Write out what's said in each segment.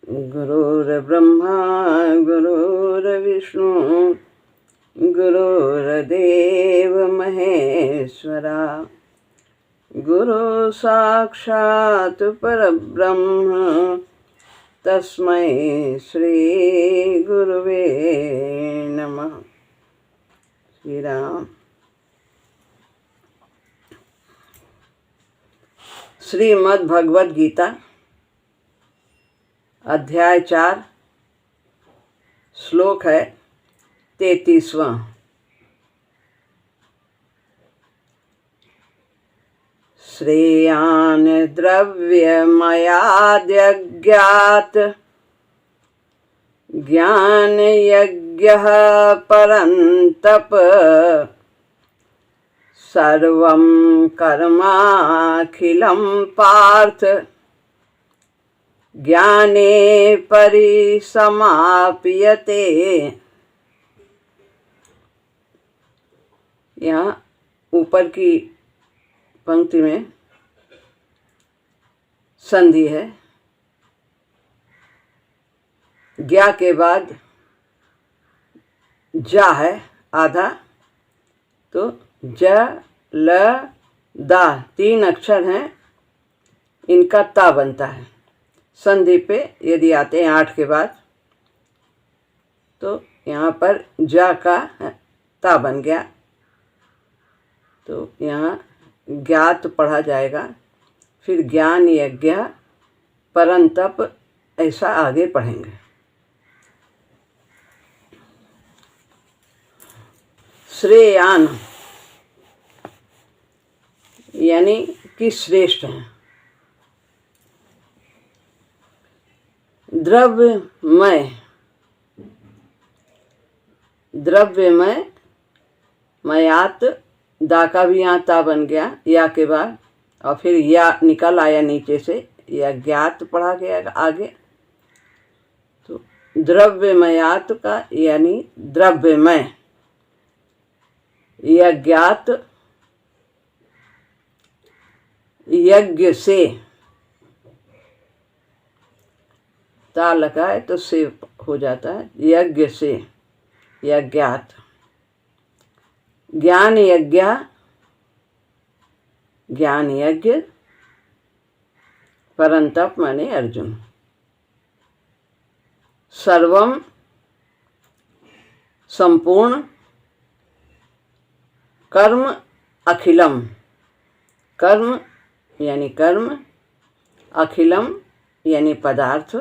गुरुर्ब्रह्मा गुरुर्विष्णु गुरुर्देव महेश्वरा गुरु साक्षात् परब्रह्म तस्मै श्री गुरुवे नमः। श्री राम। श्रीमद् भगवद गीता अध्याय 4 श्लोक है 33वां। श्रेयान् द्रव्यमयाद्यज्ञात् ज्ञानयज्ञः परन्तप सर्वं कर्माखिलं पार्थ ज्ञाने परिसमाप्यते। यहाँ ऊपर की पंक्ति में संधि है। ज्ञा के बाद जा है आधा, तो ज ल दा 3 अक्षर हैं, इनका ता बनता है। संधि पे यदि आते हैं 8 के बाद तो यहाँ पर जा का ता बन गया, तो यहाँ ज्ञात पढ़ा जाएगा, फिर ज्ञान यज्ञ परंतप ऐसा आगे पढ़ेंगे। श्रेयान यानी कि श्रेष्ठ है। द्रव्यमय मयात दा का भी यहाँ ता बन गया या के बाद, और फिर या निकल आया नीचे से, या ज्ञात पढ़ा गया आगे। तो द्रव्यमयात का यानी द्रव्यमय, या ज्ञात यज्ञ से ता लगा है तो से हो जाता है, यज्ञ से या ज्ञात। ज्ञान यज्ञ परंतप माने अर्जुन। सर्वम संपूर्ण, कर्म अखिलम, कर्म यानी कर्म, अखिलम यानी पदार्थ,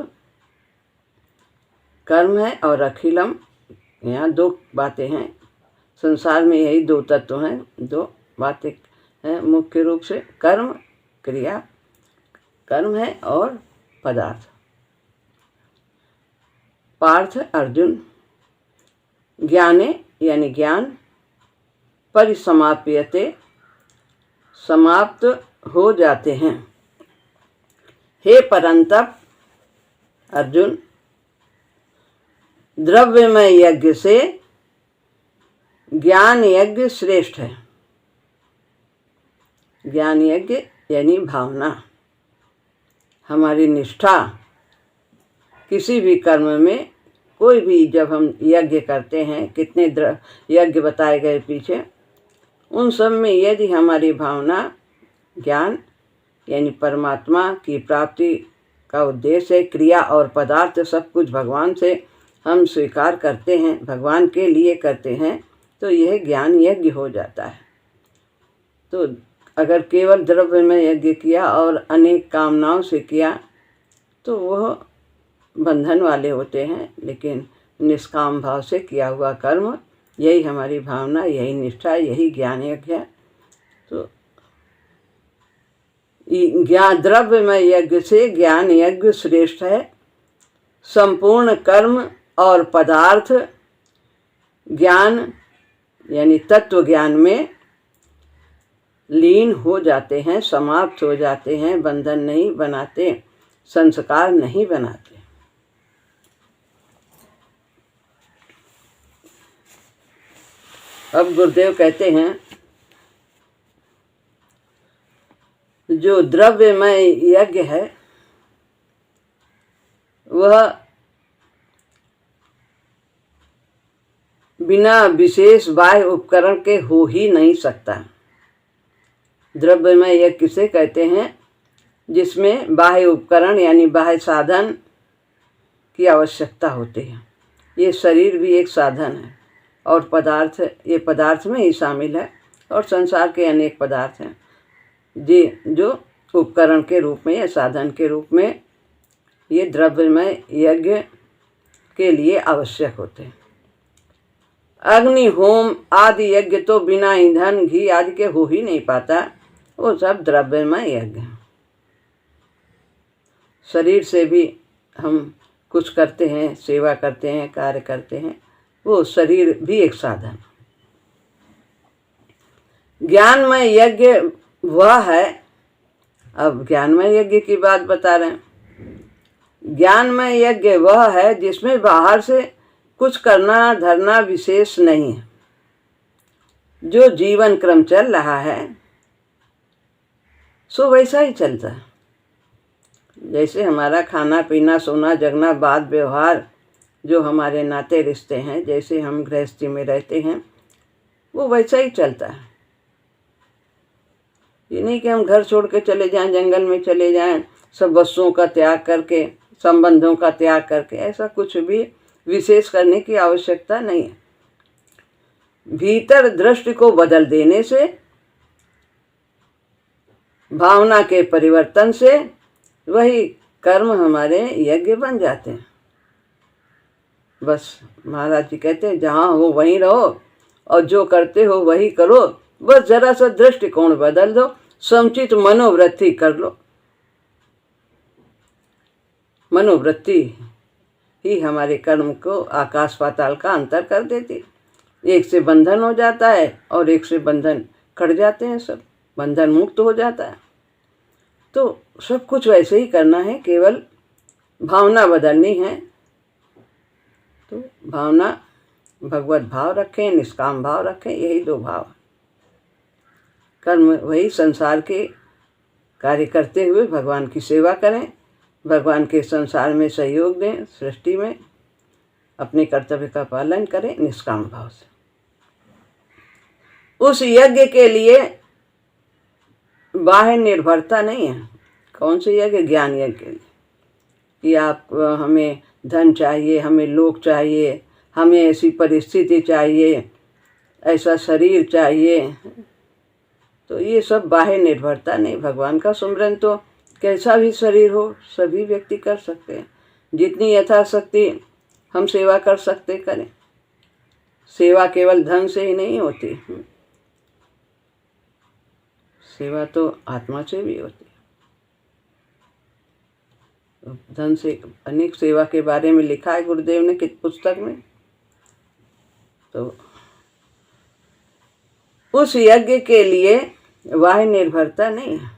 कर्म है और अखिलम, यहाँ 2 बातें हैं। संसार में यही 2 तत्व हैं, 2 बातें हैं मुख्य रूप से, कर्म क्रिया, कर्म है और पदार्थ। पार्थ अर्जुन, ज्ञाने यानी ज्ञान, परिसमाप्यते समाप्त हो जाते हैं। हे परंतप अर्जुन, द्रव्यमय यज्ञ से ज्ञान यज्ञ श्रेष्ठ है। ज्ञान यज्ञ यानी भावना, हमारी निष्ठा। किसी भी कर्म में, कोई भी जब हम यज्ञ करते हैं, कितने यज्ञ बताए गए पीछे, उन सब में यदि हमारी भावना ज्ञान यानी परमात्मा की प्राप्ति का उद्देश्य है, क्रिया और पदार्थ सब कुछ भगवान से हम स्वीकार करते हैं, भगवान के लिए करते हैं, तो यह ज्ञान यज्ञ हो जाता है। तो अगर केवल द्रव्य में यज्ञ किया और अनेक कामनाओं से किया तो वह बंधन वाले होते हैं, लेकिन निष्काम भाव से किया हुआ कर्म, यही हमारी भावना, यही निष्ठा, यही ज्ञान यज्ञ है। तो द्रव्य में यज्ञ से ज्ञान यज्ञ श्रेष्ठ है। संपूर्ण कर्म और पदार्थ ज्ञान यानी तत्व ज्ञान में लीन हो जाते हैं, समाप्त हो जाते हैं, बंधन नहीं बनाते, संस्कार नहीं बनाते। अब गुरुदेव कहते हैं, जो द्रव्यमय यज्ञ है वह बिना विशेष बाह्य उपकरण के हो ही नहीं सकता। द्रव्यमय यज्ञ किसे कहते हैं? जिसमें बाह्य उपकरण यानी बाह्य साधन की आवश्यकता होती है। ये शरीर भी एक साधन है और पदार्थ, ये पदार्थ में ही शामिल है और संसार के अनेक पदार्थ हैं जी जो उपकरण के रूप में या साधन के रूप में ये द्रव्यमय यज्ञ के लिए आवश्यक होते हैं। अग्नि होम आदि यज्ञ तो बिना ईंधन घी आदि के हो ही नहीं पाता, वो सब द्रव्यमय यज्ञ हैं। शरीर से भी हम कुछ करते हैं, सेवा करते हैं, कार्य करते हैं, वो शरीर भी एक साधन। ज्ञानमय यज्ञ वह है, अब ज्ञानमय यज्ञ की बात बता रहे हैं। ज्ञानमय यज्ञ वह है जिसमें बाहर से कुछ करना धरना विशेष नहीं है। जो जीवन क्रम चल रहा है सो वैसा ही चलता है। जैसे हमारा खाना पीना सोना जगना बात व्यवहार जो हमारे नाते रिश्ते हैं, जैसे हम गृहस्थी में रहते हैं वो वैसा ही चलता है। ये नहीं कि हम घर छोड़ के चले जाएं, जंगल में चले जाएं, सब वस्तुओं का त्याग करके, संबंधों का त्याग करके, ऐसा कुछ भी विशेष करने की आवश्यकता नहीं है। भीतर दृष्टि को बदल देने से, भावना के परिवर्तन से वही कर्म हमारे यज्ञ बन जाते हैं। बस महाराज जी कहते हैं जहाँ हो वहीं रहो और जो करते हो वही करो। बस जरा सा दृष्टिकोण बदल दो, समुचित मनोवृत्ति कर लो। मनोवृत्ति ही हमारे कर्म को आकाश पाताल का अंतर कर देती। एक से बंधन हो जाता है और एक से बंधन कट जाते हैं, सब बंधन मुक्त हो जाता है। तो सब कुछ वैसे ही करना है, केवल भावना बदलनी है। तो भावना भगवत भाव रखें, निष्काम भाव रखें, यही दो भाव। कर्म वही संसार के कार्य करते हुए भगवान की सेवा करें, भगवान के संसार में सहयोग दें, सृष्टि में अपने कर्तव्य का पालन करें निष्काम भाव से। उस यज्ञ के लिए बाह्य निर्भरता नहीं है। कौन से यज्ञ? ज्ञान यज्ञ के लिए कि आप हमें धन चाहिए, हमें लोग चाहिए, हमें ऐसी परिस्थिति चाहिए, ऐसा शरीर चाहिए, तो ये सब बाह्य निर्भरता नहीं। भगवान का सुमिरन तो कैसा भी शरीर हो सभी व्यक्ति कर सकते हैं। जितनी यथाशक्ति हम सेवा कर सकते करें। सेवा केवल धन से ही नहीं होती, सेवा तो आत्मा से भी होती है। धन से अनेक सेवा के बारे में लिखा है गुरुदेव ने किस पुस्तक में। तो उस यज्ञ के लिए बाह्य निर्भरता नहीं है।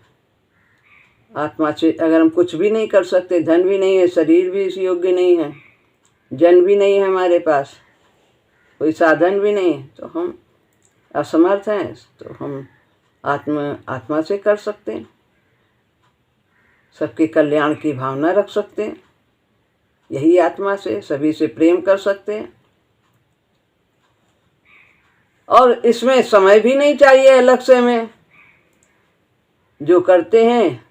आत्मा से अगर हम कुछ भी नहीं कर सकते, धन भी नहीं है, शरीर भी इस योग्य नहीं है, जन भी नहीं है हमारे पास, कोई साधन भी नहीं है, तो हम असमर्थ हैं, तो हम आत्मा से कर सकते हैं। सबके कल्याण की भावना रख सकते हैं, यही आत्मा से सभी से प्रेम कर सकते हैं। और इसमें समय भी नहीं चाहिए अलग से। में जो करते हैं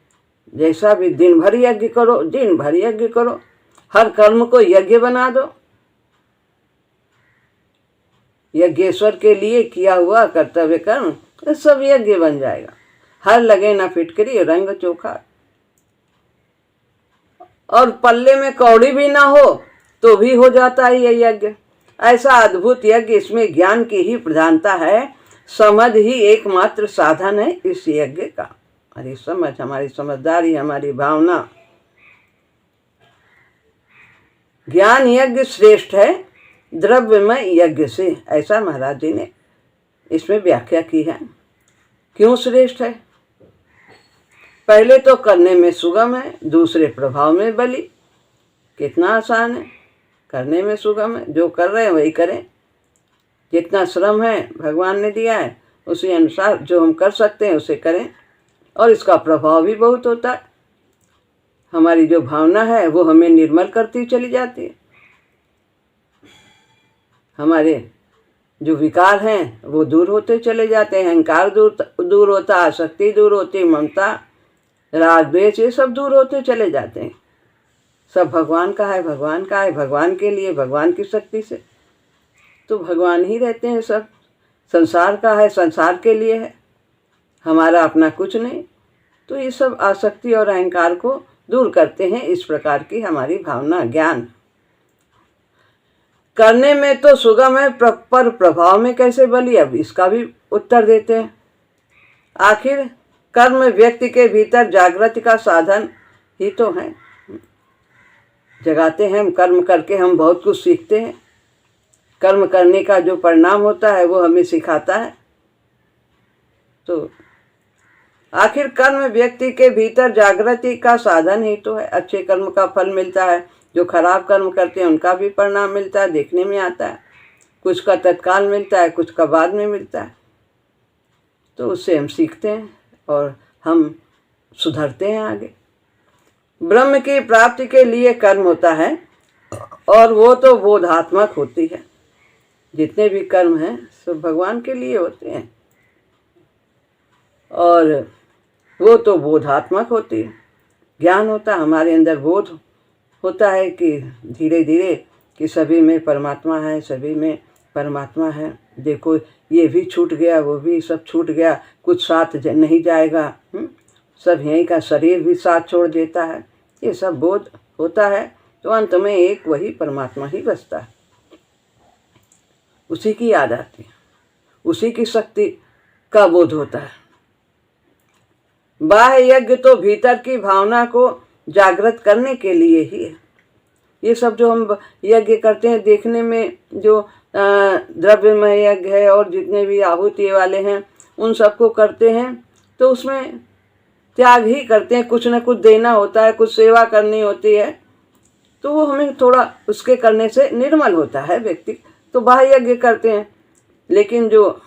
जैसा भी दिन भर यज्ञ करो, दिन भर यज्ञ करो, हर कर्म को यज्ञ बना दो। यज्ञेश्वर के लिए किया हुआ कर्तव्य कर्म सब यज्ञ बन जाएगा। हर लगे ना फिटकरी रंग चोखा। और पल्ले में कौड़ी भी ना हो तो भी हो जाता है ये यज्ञ। ऐसा अद्भुत यज्ञ, इसमें ज्ञान की ही प्रधानता है। समझ ही एकमात्र साधन है इस यज्ञ का। हमारी समझ, हमारी समझदारी, हमारी भावना। ज्ञान यज्ञ श्रेष्ठ है द्रव्यमय यज्ञ से, ऐसा महाराज जी ने इसमें व्याख्या की है। क्यों श्रेष्ठ है? पहले तो करने में सुगम है, दूसरे प्रभाव में बली। कितना आसान है, करने में सुगम है, जो कर रहे हैं वही करें। जितना श्रम है भगवान ने दिया है उसी अनुसार जो हम कर सकते हैं उसे करें। और इसका प्रभाव भी बहुत होता है। हमारी जो भावना है वो हमें निर्मल करती चली जाती है। हमारे जो विकार हैं वो दूर होते चले जाते हैं, अहंकार दूर होता, आसक्ति दूर होती, ममता, राग द्वेष ये सब दूर होते चले जाते हैं। सब भगवान का है, भगवान का है, भगवान के लिए, भगवान की शक्ति से तो भगवान ही रहते हैं। सब संसार का है, संसार के लिए है, हमारा अपना कुछ नहीं। तो ये सब आसक्ति और अहंकार को दूर करते हैं। इस प्रकार की हमारी भावना, ज्ञान करने में तो सुगम है, पर प्रभाव में कैसे बली, अब इसका भी उत्तर देते हैं। आखिर कर्म व्यक्ति के भीतर जागृति का साधन ही तो है। जगाते हैं हम, कर्म करके हम बहुत कुछ सीखते हैं। कर्म करने का जो परिणाम होता है वो हमें सिखाता है। तो आखिर कर्म व्यक्ति के भीतर जागृति का साधन ही तो है। अच्छे कर्म का फल मिलता है, जो खराब कर्म करते हैं उनका भी परिणाम मिलता है, देखने में आता है। कुछ का तत्काल मिलता है, कुछ का बाद में मिलता है। तो उससे हम सीखते हैं और हम सुधरते हैं आगे। ब्रह्म की प्राप्ति के लिए कर्म होता है और वो तो बोधात्मक होती है। जितने भी कर्म हैं सब भगवान के लिए होते हैं और वो तो बोधात्मक होती है। ज्ञान होता है, हमारे अंदर बोध होता है कि धीरे धीरे कि सभी में परमात्मा है, सभी में परमात्मा है। देखो ये भी छूट गया, वो भी सब छूट गया, कुछ साथ नहीं जाएगा, सब यहीं का शरीर भी साथ छोड़ देता है। ये सब बोध होता है तो अंत में एक वही परमात्मा ही बचता है। उसी की याद आती है, उसी की शक्ति का बोध होता है। बाह्य यज्ञ तो भीतर की भावना को जागृत करने के लिए ही है। ये सब जो हम यज्ञ करते हैं, देखने में जो द्रव्यमय यज्ञ है और जितने भी आहुति वाले हैं उन सबको करते हैं तो उसमें त्याग ही करते हैं। कुछ न कुछ देना होता है, कुछ सेवा करनी होती है, तो वो हमें थोड़ा उसके करने से निर्मल होता है व्यक्ति। तो बाह्य यज्ञ करते हैं, लेकिन जो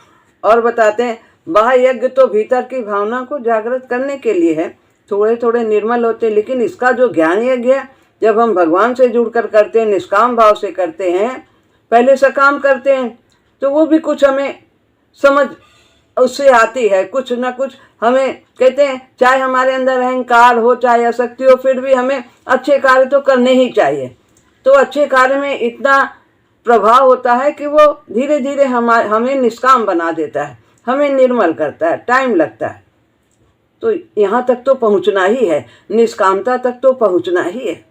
और बताते हैं बाह्य यज्ञ तो भीतर की भावना को जागृत करने के लिए है, थोड़े थोड़े निर्मल होते हैं। लेकिन इसका जो ज्ञान यज्ञ है, जब हम भगवान से जुड़कर करते हैं, निष्काम भाव से करते हैं, पहले सकाम करते हैं, तो वो भी कुछ हमें समझ उससे आती है। कुछ ना कुछ हमें कहते हैं, चाहे हमारे अंदर अहंकार हो, चाहे आसक्ति हो, फिर भी हमें अच्छे कार्य तो करने ही चाहिए। तो अच्छे कार्य में इतना प्रभाव होता है कि वो धीरे धीरे हमें निष्काम बना देता है, हमें निर्मल करता है। टाइम लगता है, तो यहाँ तक तो पहुँचना ही है, निष्कामता तक तो पहुँचना ही है।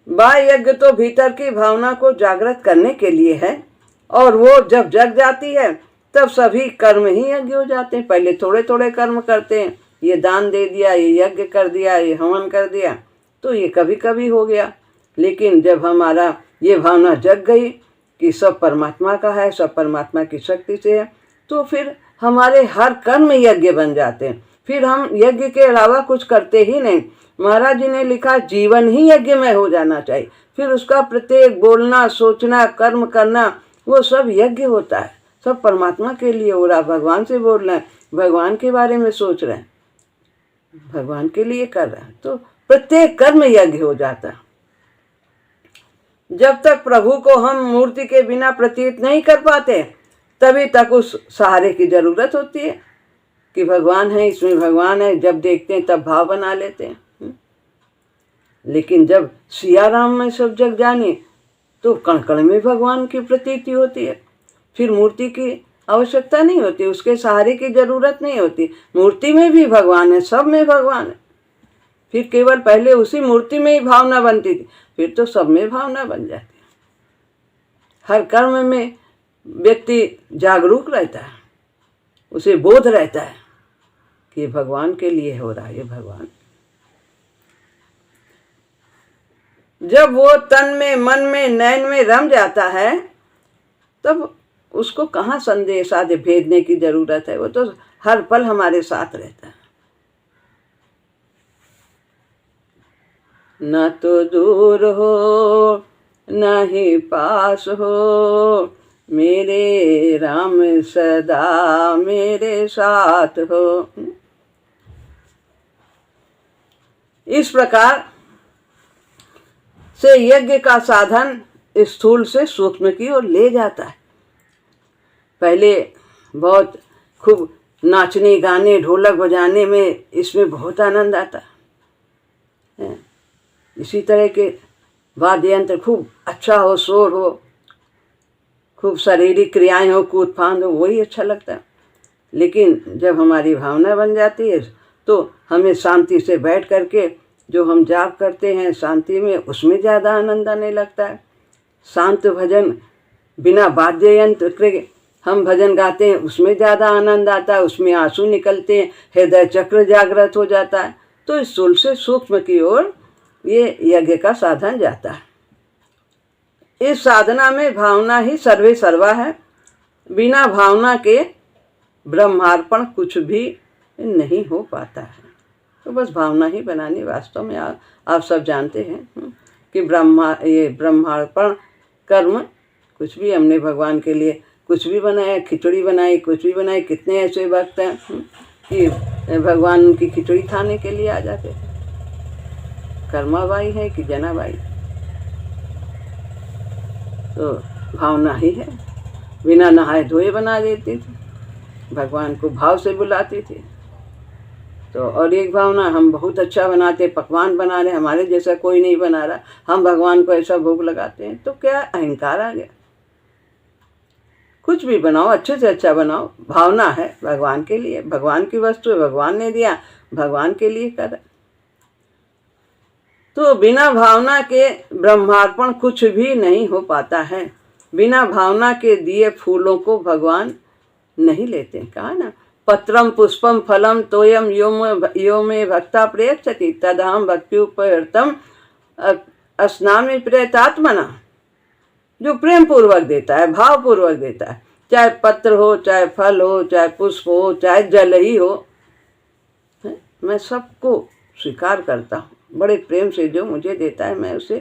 बाह्य यज्ञ तो भीतर की भावना को जागृत करने के लिए है और वो जब जग जाती है तब सभी कर्म ही यज्ञ हो जाते हैं। पहले थोड़े थोड़े कर्म करते हैं, ये दान दे दिया, ये यज्ञ कर दिया, ये हवन कर दिया, तो ये कभी कभी हो गया। लेकिन जब हमारा ये भावना जग गई कि सब परमात्मा का है, सब परमात्मा की शक्ति से है, तो फिर हमारे हर कर्म यज्ञ बन जाते हैं। फिर हम यज्ञ के अलावा कुछ करते ही नहीं। महाराज जी ने लिखा जीवन ही यज्ञ में हो जाना चाहिए। फिर उसका प्रत्येक बोलना, सोचना, कर्म करना, वो सब यज्ञ होता है। सब परमात्मा के लिए हो रहा, भगवान से बोल रहे हैं, भगवान के बारे में सोच रहे हैं, भगवान के लिए कर रहे हैं, तो प्रत्येक कर्म यज्ञ हो जाता है। जब तक प्रभु को हम मूर्ति के बिना प्रतीत नहीं कर पाते, तभी तक उस सहारे की जरूरत होती है कि भगवान है, इसमें भगवान है। जब देखते हैं तब भाव बना लेते हैं। लेकिन जब सिया राम में सब जग जाने, तो कण कण में भगवान की प्रतीति होती है। फिर मूर्ति की आवश्यकता नहीं होती, उसके सहारे की जरूरत नहीं होती। मूर्ति में भी भगवान है, सब में भगवान है। फिर केवल पहले उसी मूर्ति में ही भावना बनती थी, फिर तो सब में भावना बन जाती है। हर कर्म में व्यक्ति जागरूक रहता है, उसे बोध रहता है कि भगवान के लिए हो रहा है, ये भगवान। जब वो तन में, मन में, नयन में रम जाता है, तब उसको कहाँ संदेश आदि भेजने की जरूरत है। वो तो हर पल हमारे साथ रहता है। न तो दूर हो न ही पास हो, मेरे राम सदा मेरे साथ हो। इस प्रकार से यज्ञ का साधन स्थूल से सूक्ष्म की ओर ले जाता है। पहले बहुत खूब नाचने गाने ढोलक बजाने में इसमें बहुत आनंद आता है। इसी तरह के वाद्य यंत्र खूब अच्छा हो, शोर हो, खूब शारीरिक क्रियाएं हो, कूद फांद हो, वही अच्छा लगता है। लेकिन जब हमारी भावना बन जाती है तो हमें शांति से बैठ करके जो हम जाप करते हैं शांति में, उसमें ज़्यादा आनंद आने लगता है। शांत भजन बिना वाद्य यंत्र के हम भजन गाते हैं, उसमें ज़्यादा आनंद आता है, उसमें आंसू निकलते हैं, हृदय चक्र जागृत हो जाता है। तो स्थूल से सूक्ष्म की ओर ये यज्ञ का साधन जाता है। इस साधना में भावना ही सर्वे सर्वा है। बिना भावना के ब्रह्मार्पण कुछ भी नहीं हो पाता है। तो बस भावना ही बनानी। वास्तव में आप सब जानते हैं कि ब्रह्मार्पण कर्म, कुछ भी हमने भगवान के लिए कुछ भी बनाया, खिचड़ी बनाई, कुछ भी बनाई। कितने ऐसे वक्त हैं कि भगवान उनकी खिचड़ी खाने के लिए आ जाते थे। कर्माबाई है कि जनाबाई, तो भावना ही है। बिना नहाए धोए बना देती थी, भगवान को भाव से बुलाती थी। तो और एक भावना, हम बहुत अच्छा बनाते, पकवान बना रहे, हमारे जैसा कोई नहीं बना रहा, हम भगवान को ऐसा भोग लगाते हैं। तो क्या अहंकार आ गया। कुछ भी बनाओ, अच्छे से अच्छा बनाओ, भावना है भगवान के लिए, भगवान की वस्तु है, भगवान ने दिया, भगवान के लिए कर। तो बिना भावना के ब्रह्मार्पण कुछ भी नहीं हो पाता है। बिना भावना के दिए फूलों को भगवान नहीं लेते। कहा ना, पत्रम पुष्पम फलम तोयम यो में भक्ता प्रयच्छति तदहम भक्त्युपहृतम अस्नामि प्रेतात्मना। जो प्रेम पूर्वक देता है, भाव पूर्वक देता है, चाहे पत्र हो, चाहे फल हो, चाहे पुष्प हो, चाहे जल ही हो, मैं सबको स्वीकार करता हूँ। बड़े प्रेम से जो मुझे देता है मैं उसे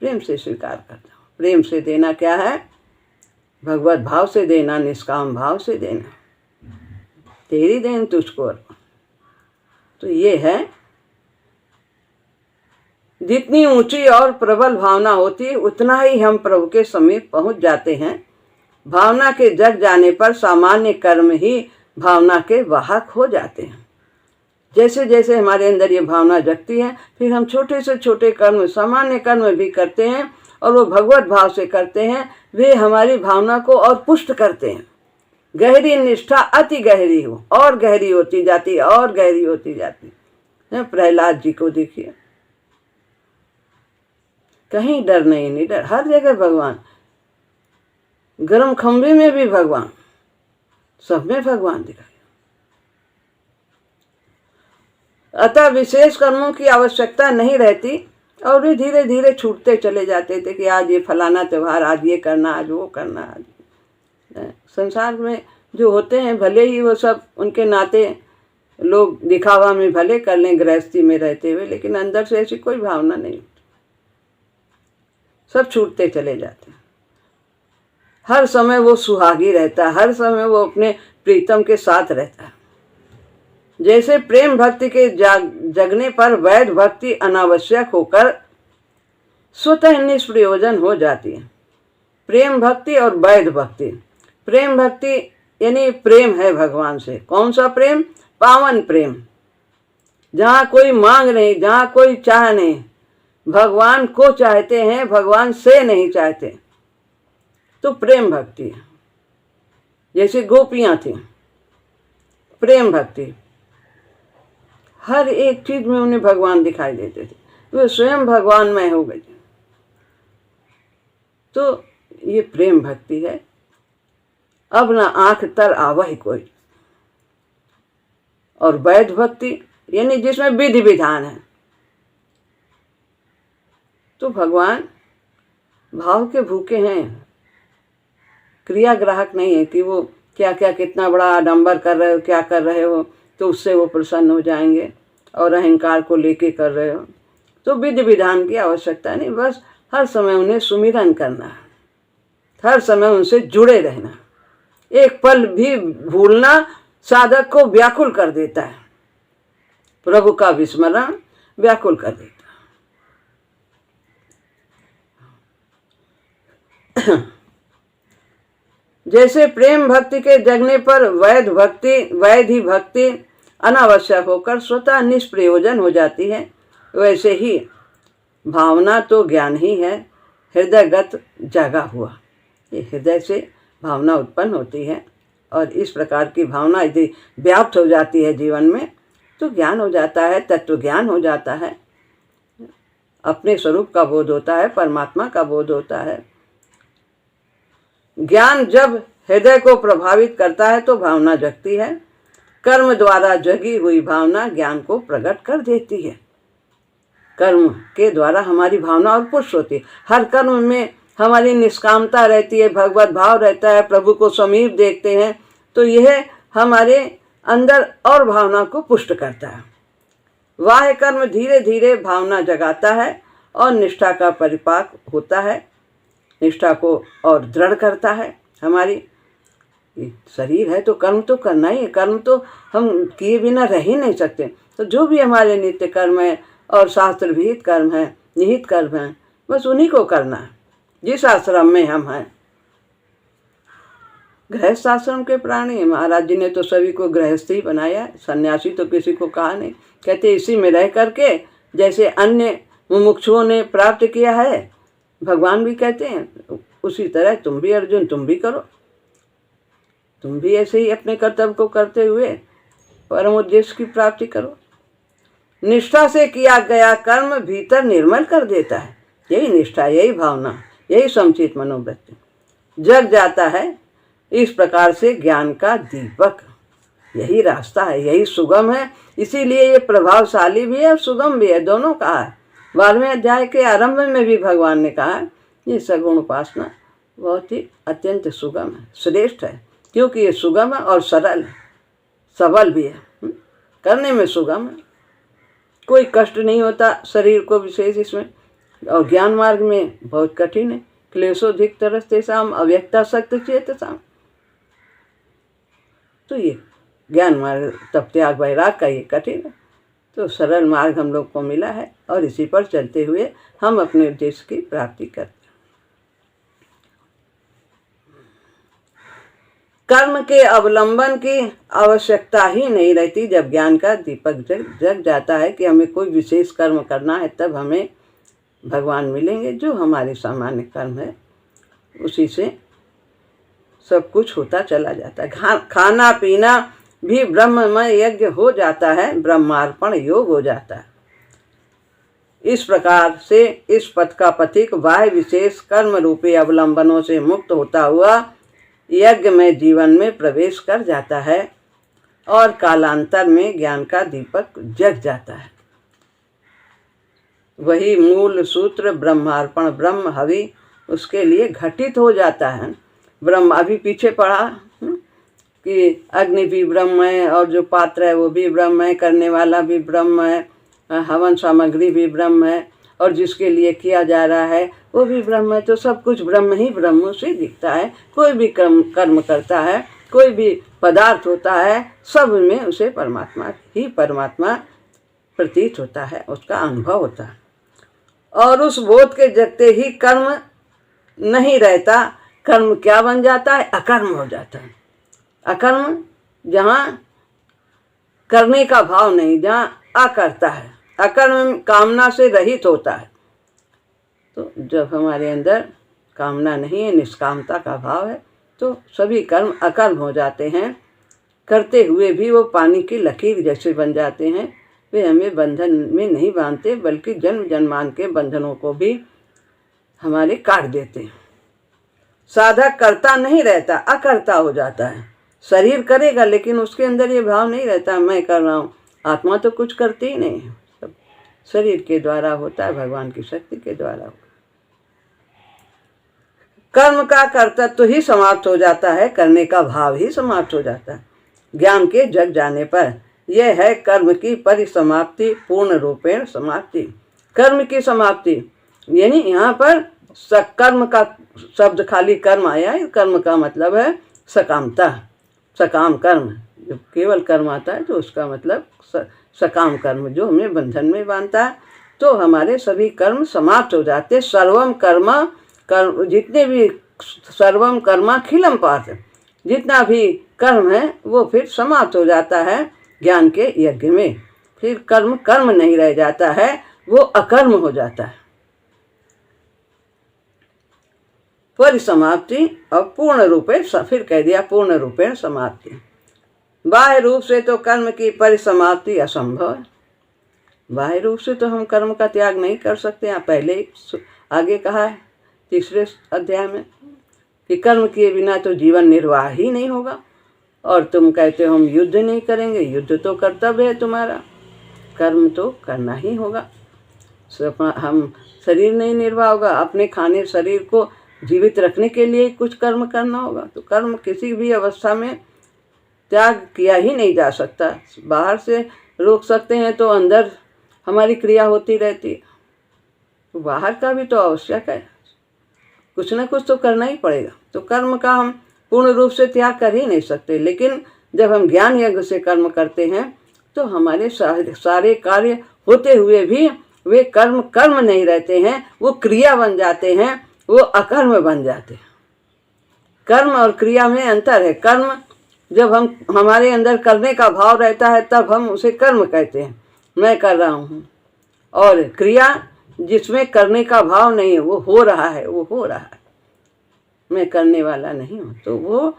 प्रेम से स्वीकार करता हूँ। प्रेम से देना क्या है? भगवत भाव से देना, निष्काम भाव से देना। तेरी देन तुझको अर्पण। तो ये है, जितनी ऊंची और प्रबल भावना होती है उतना ही हम प्रभु के समीप पहुंच जाते हैं। भावना के जग जाने पर सामान्य कर्म ही भावना के वाहक हो जाते हैं। जैसे जैसे हमारे अंदर ये भावना जगती है, फिर हम छोटे से छोटे कर्म, सामान्य कर्म भी करते हैं और वो भगवत भाव से करते हैं। वे हमारी भावना को और पुष्ट करते हैं। गहरी निष्ठा अति गहरी हो और गहरी होती जाती है और गहरी होती जाती है। प्रहलाद जी को देखिए, कहीं डर नहीं, निडर, हर जगह भगवान, गर्म खंभे में भी भगवान, सब में भगवान दिखाई। अतः विशेष कर्मों की आवश्यकता नहीं रहती और वे धीरे धीरे छूटते चले जाते थे कि आज ये फलाना त्योहार, आज ये करना, आज वो करना। आज संसार में जो होते हैं, भले ही वो सब उनके नाते लोग दिखावा में भले कर लें गृहस्थी में रहते हुए, लेकिन अंदर से ऐसी कोई भावना नहीं होती। सब छूटते चले जाते हैं। हर समय वो सुहागी रहता है, हर समय वो अपने प्रीतम के साथ रहता है। जैसे प्रेम भक्ति के जगने पर वैध भक्ति अनावश्यक होकर स्वतः निष्प्रयोजन हो जाती है। प्रेम भक्ति और वैध भक्ति। प्रेम भक्ति यानी प्रेम है भगवान से। कौन सा प्रेम? पावन प्रेम, जहाँ कोई मांग नहीं, जहाँ कोई चाह नहीं, भगवान को चाहते हैं, भगवान से नहीं चाहते, तो प्रेम भक्ति है। जैसे गोपियां थी, प्रेम भक्ति, हर एक चीज में उन्हें भगवान दिखाई देते थे, वे स्वयं भगवानमय हो गए। तो ये प्रेम भक्ति है। अब ना आंख तर आवह कोई। और वैध भक्ति यानी जिसमें विधि विधान है। तो भगवान भाव के भूखे हैं, क्रिया ग्राहक नहीं है कि वो क्या क्या कितना बड़ा आडंबर कर रहे हो, क्या कर रहे हो, तो उससे वो प्रसन्न हो जाएंगे और अहंकार को लेके कर रहे हो। तो विधि विधान की आवश्यकता नहीं, बस हर समय उन्हें सुमिरन करना है, हर समय उनसे जुड़े रहना। एक पल भी भूलना साधक को व्याकुल कर देता है। प्रभु का विस्मरण व्याकुल कर देता। जैसे प्रेम भक्ति के जगने पर वैध ही भक्ति अनावश्यक होकर स्वतः निष्प्रयोजन हो जाती है, वैसे ही भावना तो ज्ञान ही है, हृदयगत जागा हुआ। ये हृदय से भावना उत्पन्न होती है और इस प्रकार की भावना यदि व्याप्त हो जाती है जीवन में तो ज्ञान हो जाता है, तत्व ज्ञान हो जाता है, अपने स्वरूप का बोध होता है, परमात्मा का बोध होता है। ज्ञान जब हृदय को प्रभावित करता है तो भावना जगती है। कर्म द्वारा जगी हुई भावना ज्ञान को प्रकट कर देती है। कर्म के द्वारा हमारी भावना और पुष्ट होती है। हर कर्म में हमारी निष्कामता रहती है, भगवत भाव रहता है, प्रभु को समीप देखते हैं, तो यह हमारे अंदर और भावना को पुष्ट करता है। बाह्य कर्म धीरे धीरे भावना जगाता है और निष्ठा का परिपाक होता है, निष्ठा को और दृढ़ करता है। हमारी शरीर है तो कर्म तो करना ही है, कर्म तो हम किए बिना रह ही नहीं सकते। तो जो भी हमारे नित्य कर्म है और शास्त्र विहित कर्म है, निहित कर्म है, बस उन्हीं को करना है। जिस आश्रम में हम हैं, गृहस्थ आश्रम के प्राणी हैं, महाराज जी ने तो सभी को गृहस्थी बनाया, सन्यासी तो किसी को कहा नहीं। कहते इसी में रह करके जैसे अन्य मुमुक्षुओं ने प्राप्त किया है, भगवान भी कहते हैं उसी तरह तुम भी अर्जुन, तुम भी करो, तुम भी ऐसे ही अपने कर्तव्य को करते हुए परम उद्देश्य की प्राप्ति करो। निष्ठा से किया गया कर्म भीतर निर्मल कर देता है। यही निष्ठा, यही भावना, यही समुचित मनोवृत्ति जग जाता है। इस प्रकार से ज्ञान का दीपक, यही रास्ता है, यही सुगम है। इसीलिए ये प्रभावशाली भी है और सुगम भी है, दोनों कहा है। 12वें अध्याय के आरंभ में भी भगवान ने कहा ये सगुण उपासना बहुत ही अत्यंत सुगम है, श्रेष्ठ है, क्योंकि ये सुगम है और सरल है, सबल भी है, करने में सुगम है, कोई कष्ट नहीं होता शरीर को विशेष इसमें। और ज्ञान मार्ग में बहुत कठिन है, क्लेशोधिक तरस्तेषाम अव्यक्ता शक्त चेतसाम। तो ये ज्ञान मार्ग तप त्याग वैराग का ये कठिन है, तो सरल मार्ग हम लोग को मिला है और इसी पर चलते हुए हम अपने उद्देश्य की प्राप्ति करते हैं। कर्म के अवलंबन की आवश्यकता ही नहीं रहती। जब ज्ञान का दीपक जग जाता है कि हमें कोई विशेष कर्म करना है, तब हमें भगवान मिलेंगे। जो हमारे सामान्य कर्म है उसी से सब कुछ होता चला जाता है। खाना पीना भी ब्रह्ममय यज्ञ हो जाता है, ब्रह्मार्पण योग हो जाता है। इस प्रकार से इस पथ का पथिक बाह्य विशेष कर्म रूपी अवलंबनों से मुक्त होता हुआ यज्ञ में जीवन में प्रवेश कर जाता है और कालांतर में ज्ञान का दीपक जग जाता है। वही मूल सूत्र ब्रह्मार्पण, ब्रह्म हवि उसके लिए घटित हो जाता है। ब्रह्म अभी पीछे पढ़ा कि अग्नि भी ब्रह्म है और जो पात्र है वो भी ब्रह्म है, करने वाला भी ब्रह्म है, हवन सामग्री भी ब्रह्म है और जिसके लिए किया जा रहा है वो भी ब्रह्म है। तो सब कुछ ब्रह्म ही ब्रह्म से दिखता है। कोई भी कर्म करता है, कोई भी पदार्थ होता है, सब में उसे परमात्मा प्रतीत होता है, उसका अनुभव होता है। और उस बोध के जगते ही कर्म नहीं रहता। कर्म क्या बन जाता है? अकर्म हो जाता है। अकर्म जहाँ करने का भाव नहीं, जहाँ अकर्ता है, अकर्म कामना से रहित होता है। तो जब हमारे अंदर कामना नहीं है, निष्कामता का भाव है, तो सभी कर्म अकर्म हो जाते हैं। करते हुए भी वो पानी की लकीर जैसे बन जाते हैं। वे हमें बंधन में नहीं बांधते, बल्कि जन्म जन्मांतर के बंधनों को भी हमारे काट देते हैं। साधक करता नहीं रहता, अकर्ता हो जाता है। शरीर करेगा लेकिन उसके अंदर ये भाव नहीं रहता मैं कर रहा हूँ। आत्मा तो कुछ करती ही नहीं है, सब शरीर के द्वारा होता है, भगवान की शक्ति के द्वारा होता है। कर्म का कर्तृत्व ही समाप्त हो जाता है, करने का भाव ही समाप्त हो जाता है। ज्ञान के जग जाने पर यह है कर्म की परिसमाप्ति, पूर्ण रूपेण समाप्ति। कर्म की समाप्ति यानी यहाँ पर कर्म का शब्द खाली कर्म आया है। कर्म का मतलब है सकामता, सकाम कर्म। जब केवल कर्म आता है तो उसका मतलब सकाम कर्म जो हमें बंधन में बांधता है, तो हमारे सभी कर्म समाप्त हो जाते। सर्वम कर्म जितने भी सर्वम कर्माखिलम पार्थ, जितना भी कर्म है वो फिर समाप्त हो जाता है ज्ञान के यज्ञ में। फिर कर्म नहीं रह जाता है, वो अकर्म हो जाता है। परिसमाप्ति और पूर्ण रूपे, फिर कह दिया पूर्ण रूपेण समाप्ति। बाह्य रूप से तो कर्म की परिसमाप्ति असंभव है। बाह्य रूप से तो हम कर्म का त्याग नहीं कर सकते। यहाँ पहले आगे कहा है तीसरे अध्याय में कि कर्म किए बिना तो जीवन निर्वाह ही नहीं होगा। और तुम कहते हो हम युद्ध नहीं करेंगे, युद्ध तो कर्तव्य है तुम्हारा, कर्म तो करना ही होगा। हम शरीर नहीं निर्वाह होगा, अपने खाने शरीर को जीवित रखने के लिए कुछ कर्म करना होगा। तो कर्म किसी भी अवस्था में त्याग किया ही नहीं जा सकता। बाहर से रोक सकते हैं तो अंदर हमारी क्रिया होती रहती है, तो बाहर का भी तो आवश्यक है, कुछ ना कुछ तो करना ही पड़ेगा। तो कर्म का हम पूर्ण रूप से त्याग कर ही नहीं सकते, लेकिन जब हम ज्ञान यज्ञ से कर्म करते हैं तो हमारे सारे कार्य होते हुए भी वे कर्म नहीं रहते हैं, वो क्रिया बन जाते हैं, वो अकर्म बन जाते हैं। कर्म और क्रिया में अंतर है। कर्म जब हमारे अंदर करने का भाव रहता है तब हम उसे कर्म कहते हैं, मैं कर रहा हूँ। और क्रिया जिसमें करने का भाव नहीं है, वो हो रहा है, मैं करने वाला नहीं हूँ, तो वो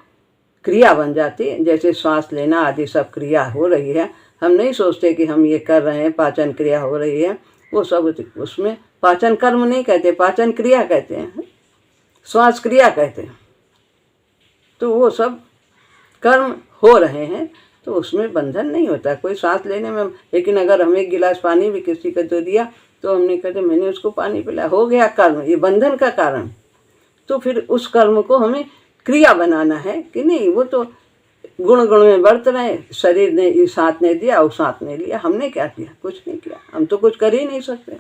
क्रिया बन जाती है। जैसे श्वास लेना आदि सब क्रिया हो रही है, हम नहीं सोचते कि हम ये कर रहे हैं, पाचन क्रिया हो रही है, वो सब उसमें पाचन कर्म नहीं कहते, पाचन क्रिया कहते हैं, श्वास क्रिया कहते हैं। तो वो सब कर्म हो रहे हैं, तो उसमें बंधन नहीं होता कोई सांस लेने में। लेकिन अगर हम एक गिलास पानी भी किसी को दे दिया तो हमने कहते मैंने उसको पानी पिलाया, हो गया कर्म, ये बंधन का कारण। तो फिर उस कर्म को हमें क्रिया बनाना है कि नहीं, वो तो गुण में बरत रहे, शरीर ने इस हाथ ने दिया, उस हाथ ने लिया, हमने क्या किया, कुछ नहीं किया, हम तो कुछ कर ही नहीं सकते।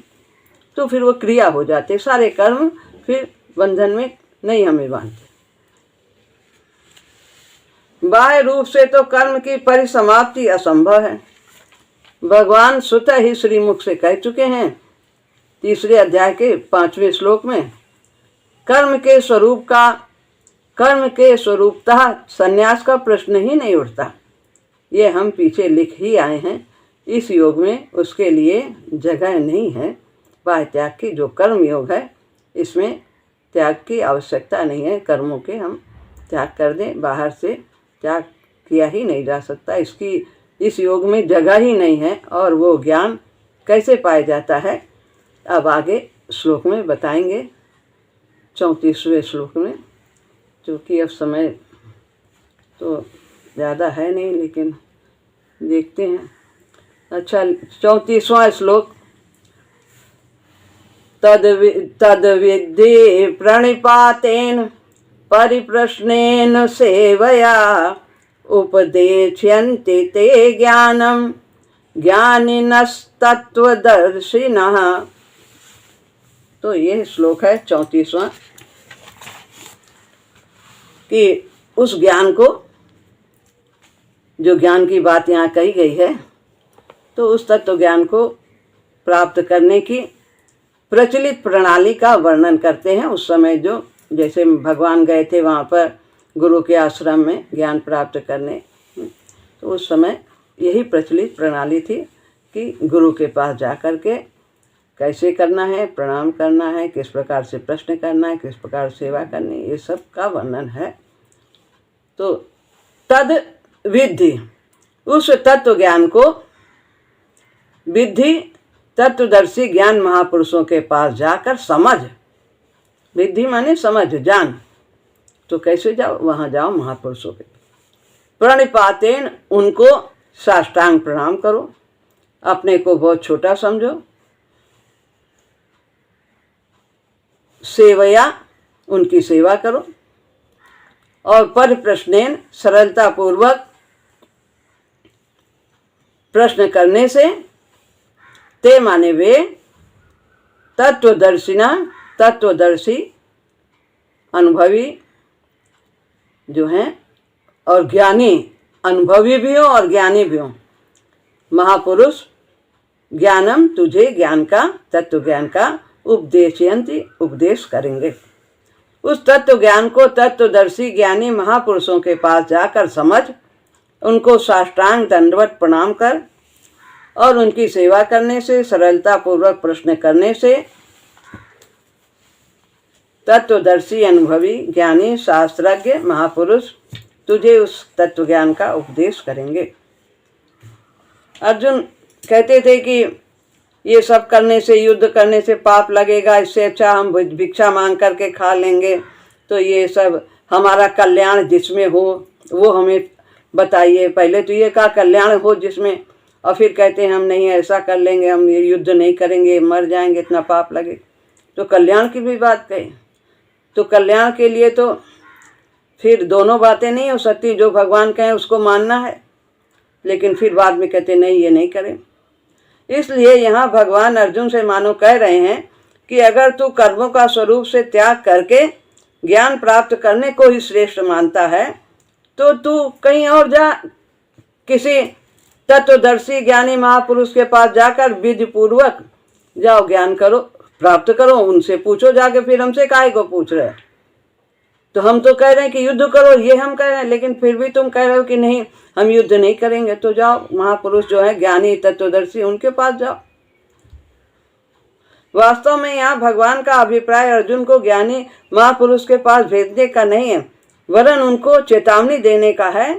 तो फिर वो क्रिया हो जाते, सारे कर्म फिर बंधन में नहीं हमें बांधते। बाह्य रूप से तो कर्म की परिसमाप्ति असंभव है। भगवान स्वतः ही श्रीमुख से कह चुके हैं तीसरे अध्याय के 5वें श्लोक में, कर्म के स्वरूपतः संन्यास का प्रश्न ही नहीं उठता। ये हम पीछे लिख ही आए हैं। इस योग में उसके लिए जगह नहीं है। बाह्य त्याग की जो कर्म योग है, इसमें त्याग की आवश्यकता नहीं है। कर्मों के हम त्याग कर दें, बाहर से त्याग किया ही नहीं जा सकता। इस योग में जगह ही नहीं है। और वो ज्ञान कैसे पाया जाता है, अब आगे श्लोक में बताएंगे, 34वें श्लोक में, क्योंकि अब समय तो ज़्यादा है नहीं, लेकिन देखते हैं। अच्छा, 34वां श्लोक, तद्विद्धि प्रणिपातेन परिप्रश्नेन सेवया उपदेक्ष्यन्ति ते ज्ञानम ज्ञानिनस्तत्वदर्शिनः। तो यह श्लोक है 34वां, कि उस ज्ञान को, जो ज्ञान की बात यहाँ कही गई है, तो उस तत्व ज्ञान को प्राप्त करने की प्रचलित प्रणाली का वर्णन करते हैं। उस समय जो जैसे भगवान गए थे वहाँ पर गुरु के आश्रम में ज्ञान प्राप्त करने, तो उस समय यही प्रचलित प्रणाली थी कि गुरु के पास जा कर के कैसे करना है, प्रणाम करना है, किस प्रकार से प्रश्न करना है, किस प्रकार सेवा करनी, ये सब का वर्णन है। तो तद विद्धि, उस तत्व ज्ञान को विद्धि, तत्वदर्शी ज्ञान महापुरुषों के पास जाकर समझ। विद्धि माने समझ, जान। तो कैसे जाओ, वहाँ जाओ महापुरुषों के। प्रणिपातेन, उनको साष्टांग प्रणाम करो, अपने को बहुत छोटा समझो। सेवया, उनकी सेवा करो। और परिप्रश्नेन, सरलता पूर्वक प्रश्न करने से, ते माने वे, तत्वदर्शिना, तत्वदर्शी अनुभवी जो हैं, और ज्ञानी, अनुभवी भी हो और ज्ञानी भी हो। महापुरुष ज्ञानम, तुझे ज्ञान का, तत्व ज्ञान का उपदेशयंती, उपदेश करेंगे। उस तत्व ज्ञान को तत्वदर्शी ज्ञानी महापुरुषों के पास जाकर समझ, उनको साष्टांग दंडवत प्रणाम कर और उनकी सेवा करने से, सरलता पूर्वक प्रश्न करने से तत्वदर्शी अनुभवी ज्ञानी शास्त्रज्ञ महापुरुष तुझे उस तत्व ज्ञान का उपदेश करेंगे। अर्जुन कहते थे कि ये सब करने से, युद्ध करने से पाप लगेगा, इससे अच्छा हम भिक्षा मांग करके खा लेंगे। तो ये सब हमारा कल्याण जिसमें हो वो हमें बताइए। पहले तो ये का कल्याण हो जिसमें, और फिर कहते हैं हम नहीं ऐसा कर लेंगे, हम ये युद्ध नहीं करेंगे, मर जाएंगे, इतना पाप लगे। तो कल्याण की भी बात कही, तो कल्याण के लिए तो फिर दोनों बातें नहीं हो सकती। जो भगवान कहें उसको मानना है, लेकिन फिर बाद में कहते नहीं ये नहीं करें। इसलिए यहाँ भगवान अर्जुन से मानो कह रहे हैं कि अगर तू कर्मों का स्वरूप से त्याग करके ज्ञान प्राप्त करने को ही श्रेष्ठ मानता है तो तू कहीं और जा, किसी तत्वदर्शी ज्ञानी महापुरुष के पास जाकर विधि पूर्वक जाओ, ज्ञान करो, प्राप्त करो, उनसे पूछो जाके। फिर हमसे काहे को पूछ रहे? तो हम तो कह रहे हैं कि युद्ध करो, ये हम कह रहे हैं, लेकिन फिर भी तुम कह रहे हो कि नहीं हम युद्ध नहीं करेंगे। तो जाओ, महापुरुष जो है ज्ञानी तत्वदर्शी, उनके पास जाओ। वास्तव में यहाँ भगवान का अभिप्राय अर्जुन को ज्ञानी महापुरुष के पास भेजने का नहीं है, वरन उनको चेतावनी देने का है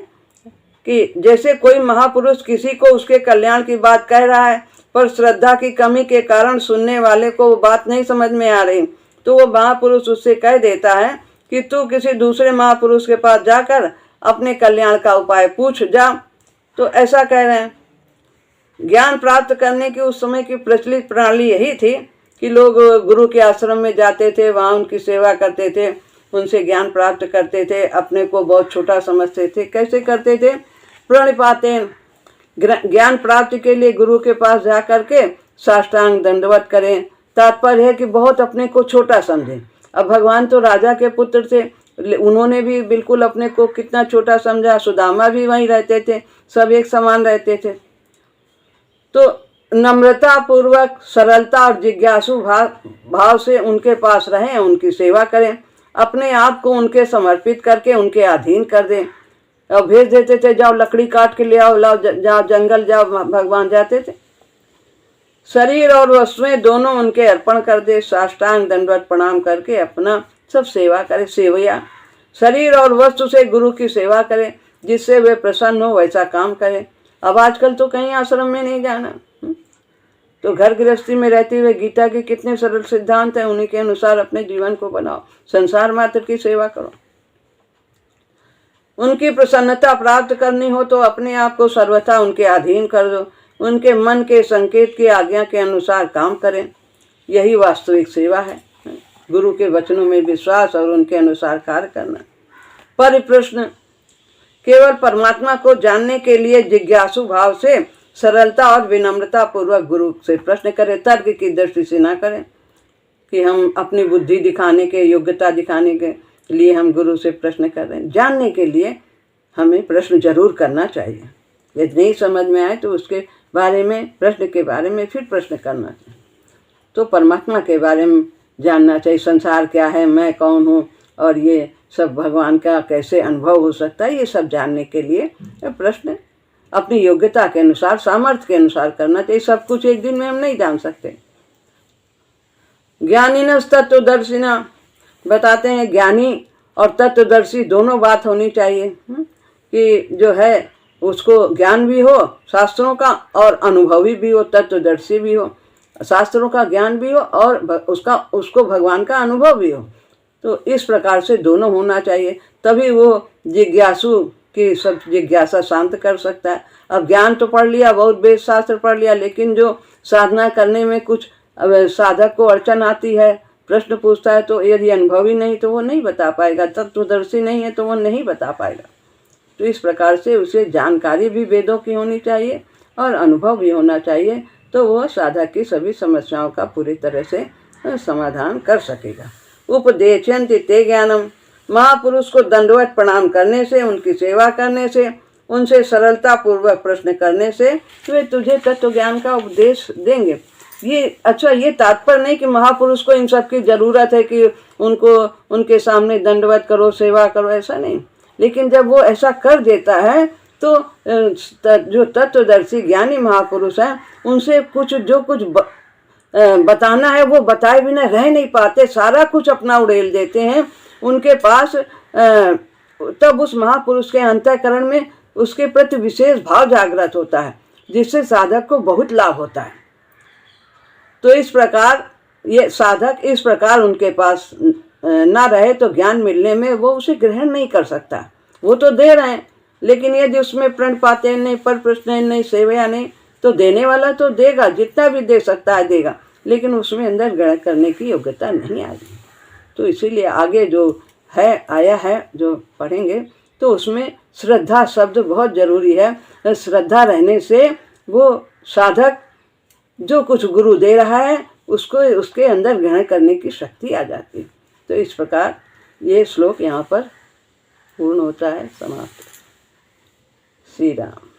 कि जैसे कोई महापुरुष किसी को उसके कल्याण की बात कह रहा है, पर श्रद्धा की कमी के कारण सुनने वाले को वो बात नहीं समझ में आ रही, तो वो महापुरुष उससे कह देता है कि तू किसी दूसरे महापुरुष के पास जाकर अपने कल्याण का उपाय पूछ जा। तो ऐसा कह रहे हैं। ज्ञान प्राप्त करने की उस समय की प्रचलित प्रणाली यही थी कि लोग गुरु के आश्रम में जाते थे, वहाँ उनकी सेवा करते थे, उनसे ज्ञान प्राप्त करते थे, अपने को बहुत छोटा समझते थे। कैसे करते थे? प्रणिपातेन, ज्ञान प्राप्ति के लिए गुरु के पास जा करके साष्टांग दंडवत करें। तात्पर्य है कि बहुत अपने को छोटा समझें। अब भगवान तो राजा के पुत्र थे, उन्होंने भी बिल्कुल अपने को कितना छोटा समझा। सुदामा भी वहीं रहते थे, सब एक समान रहते थे। तो नम्रता पूर्वक, सरलता और जिज्ञासु भाव से उनके पास रहें, उनकी सेवा करें, अपने आप को उनके समर्पित करके उनके अधीन कर दें। और भेज देते थे, जाओ लकड़ी काट के ले आओ, लाओ जाओ जंगल जाओ, भगवान जाते थे। शरीर और वस्तुएं दोनों उनके अर्पण कर दे, साष्टांग दंडवत प्रणाम करके अपना सब सेवा करे। सेवया, शरीर और वस्तु से गुरु की सेवा करे, जिससे वे प्रसन्न हो वैसा काम करे। अब आजकल तो कहीं आश्रम में नहीं जाना, तो घर गृहस्थी में रहते हुए गीता के कितने सरल सिद्धांत हैं, उन्हीं के अनुसार अपने जीवन को बनाओ, संसार मात्र की सेवा करो। उनकी प्रसन्नता प्राप्त करनी हो तो अपने आप को सर्वथा उनके अधीन कर दो, उनके मन के संकेत की आज्ञा के अनुसार काम करें। यही वास्तविक सेवा है, गुरु के वचनों में विश्वास और उनके अनुसार कार्य करना। परिप्रश्न, केवल परमात्मा को जानने के लिए जिज्ञासु भाव से सरलता और विनम्रता पूर्वक गुरु से प्रश्न करें। तर्क की दृष्टि से ना करें कि हम अपनी बुद्धि दिखाने के, योग्यता दिखाने के लिए हम गुरु से प्रश्न कर रहे हैं। जानने के लिए हमें प्रश्न जरूर करना चाहिए। यदि नहीं समझ में आए तो उसके बारे में, प्रश्न के बारे में फिर प्रश्न करना चाहिए। तो परमात्मा के बारे में जानना चाहिए, संसार क्या है, मैं कौन हूँ, और ये सब भगवान का कैसे अनुभव हो सकता है, ये सब जानने के लिए प्रश्न अपनी योग्यता के अनुसार, सामर्थ्य के अनुसार करना चाहिए। सब कुछ एक दिन में हम नहीं जान सकते। ज्ञानिनस् तत्वदर्शिना, बताते हैं ज्ञानी और तत्वदर्शी दोनों बात होनी चाहिए कि जो है उसको ज्ञान भी हो शास्त्रों का और अनुभवी भी हो, तत्वदर्शी भी हो, शास्त्रों का ज्ञान भी हो और उसको भगवान का अनुभव भी हो। तो इस प्रकार से दोनों होना चाहिए, तभी वो जिज्ञासु की सब जिज्ञासा शांत कर सकता है। अब ज्ञान तो पढ़ लिया, बहुत वेद शास्त्र पढ़ लिया, लेकिन जो साधना करने में कुछ साधक को अड़चन आती है, प्रश्न पूछता है, तो यदि अनुभवी नहीं तो वो नहीं बता पाएगा, तत्वदर्शी नहीं है तो वो नहीं बता पाएगा। तो इस प्रकार से उसे जानकारी भी वेदों की होनी चाहिए और अनुभव भी होना चाहिए, तो वह साधक की सभी समस्याओं का पूरी तरह से समाधान कर सकेगा। उपदेशयन्ति ते ज्ञानम, महापुरुष को दंडवत प्रणाम करने से, उनकी सेवा करने से उनसे सरलता पूर्वक प्रश्न करने से वे तुझे तत्व ज्ञान का उपदेश देंगे। ये अच्छा, ये तात्पर्य नहीं कि महापुरुष को इन सब की ज़रूरत है कि उनको उनके सामने दंडवत करो, सेवा करो, ऐसा नहीं। लेकिन जब वो ऐसा कर देता है तो जो तत्वदर्शी ज्ञानी महापुरुष हैं उनसे जो कुछ बताना है वो बताए बिना रह नहीं पाते, सारा कुछ अपना उड़ेल देते हैं उनके पास। तब उस महापुरुष के अंतःकरण में उसके प्रति विशेष भाव जागृत होता है, जिससे साधक को बहुत लाभ होता है। तो इस प्रकार ये साधक इस प्रकार उनके पास ना रहे तो ज्ञान मिलने में वो उसे ग्रहण नहीं कर सकता। वो तो दे रहे हैं, लेकिन यदि उसमें प्रणपाते नहीं, पर प्रश्न नहीं, सेवा नहीं, तो देने वाला तो देगा, जितना भी दे सकता है देगा, लेकिन उसमें अंदर ग्रहण करने की योग्यता नहीं आ रही। तो इसीलिए आगे जो है आया है जो पढ़ेंगे तो उसमें श्रद्धा शब्द बहुत ज़रूरी है। श्रद्धा रहने से वो साधक जो कुछ गुरु दे रहा है उसको उसके अंदर ग्रहण करने की शक्ति आ जाती है। तो इस प्रकार ये श्लोक यहाँ पर पूर्ण होता है, समाप्त। श्री राम।